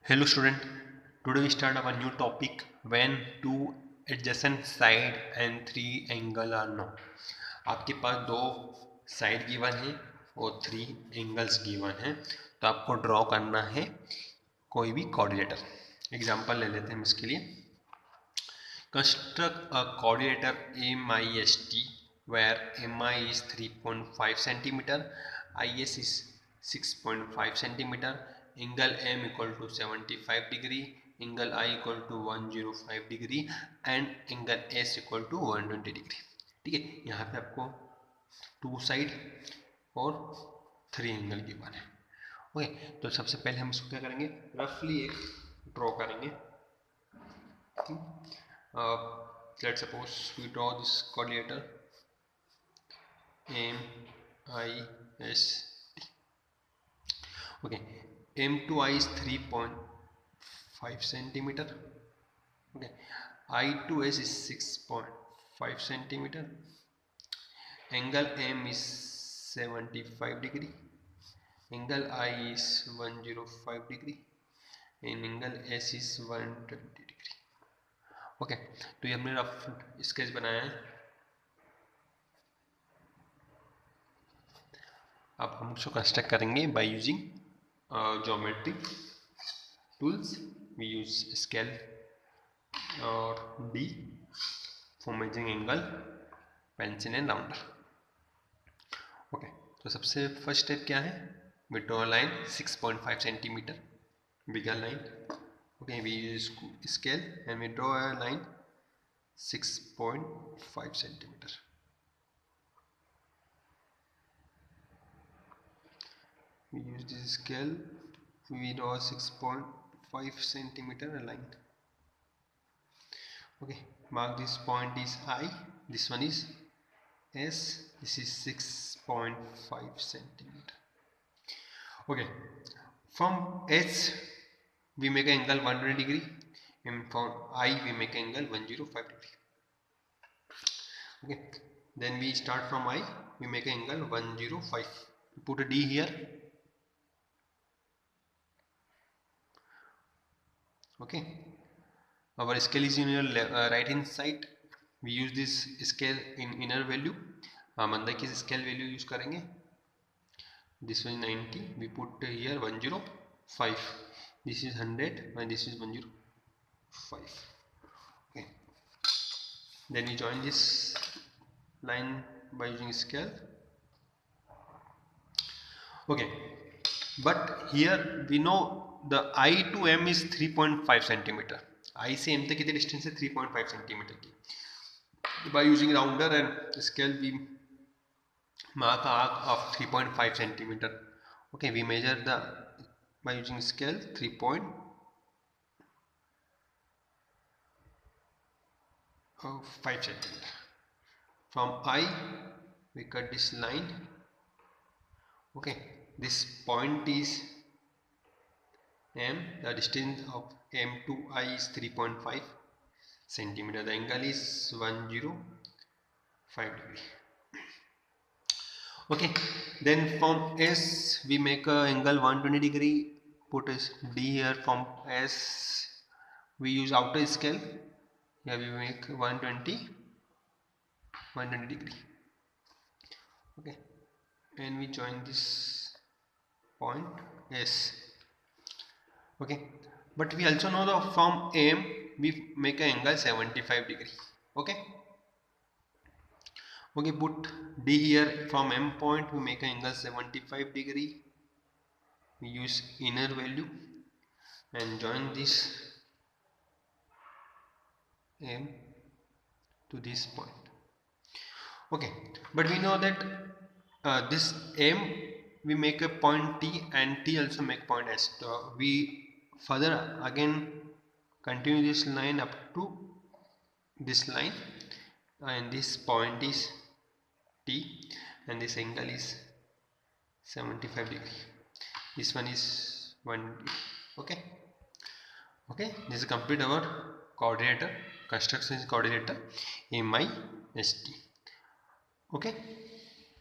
Hello student, today we start our new topic when two adjacent side and three angle are known. आपके पास दो side given है और three angles given है, तो आपको draw करना है कोई भी कोऑर्डिनेटर. एग्जांपल ले लेते हैं हम इसके लिए. Construct a coordinator MIST where MI is 3.5 centimeter, IS is 6.5 centimeter, angle M equal to 75 degree, angle I equal to 105 degree and angle S equal to 120 degree. ठीक है, यहाँ पे आपको टू साइड और थ्री एंगल गिवन है. Okay, तो सबसे पहले हम इसको क्या करेंगे, रफली एक ड्रॉ करेंगे. Let's suppose we draw this coordinator MIST. Okay, M to I is 3.5 centimeter. Okay, I to S is 6.5 centimeter. Angle M is 75 degree. Angle I is 105 degree. And angle S is 120 degree. Okay, तो ये हमने rough sketch बनाया है. अब हम इसको construct करेंगे by using geometry tools. We use scale और D for measuring angle, pencil and rounder. Okay, तो सबसे फर्स्ट स्टेप क्या है, we draw line 6.5 centimetre, bigger line. Okay, we use scale and we draw a line 6.5 centimeter. We use this scale, we draw 6.5 centimeter line. Okay, mark this point is I, this one is S, this is 6.5 centimeter. Okay, from S we make an angle 120 degree, and from I we make an angle 105 degree. Okay, then we start from I, we make an angle 105. Put a D here. Okay, our scale is in your right hand side. We use this scale in inner value. हम अंदर की scale value use करेंगे. This one 90, we put here 105. This is 100 and this is 105. Okay, then we join this line by using scale. Okay, but here we know the I to M is 3.5 centimeter. I से M तक कितनी distance है, 3.5 centimetre की. By using rounder and scale we mark arc of 3.5 centimeter. Okay, we measure the by using scale 3.5 centimeter. From I we cut this line. Okay, this point is M, the distance of M to I is 3.5 centimeter. The angle is 105 degree. Okay, then from S we make a angle 120 degree. Put a D here. From S we use outer scale. Here we make 120 degree. Okay, and we join this point S. Okay, but we also know that from M we make an angle 75 degree. Okay, okay, put D here. From M point we make an angle 75 degree. We use inner value and join this M to this point. Okay, but we know that this M we make a point T and T also make point S. So we further again continue this line up to this line, and this point is T and this angle is 75 degree. This one is 1 degree. Okay, okay, this is complete our coordinator construction coordinator MIST. Okay.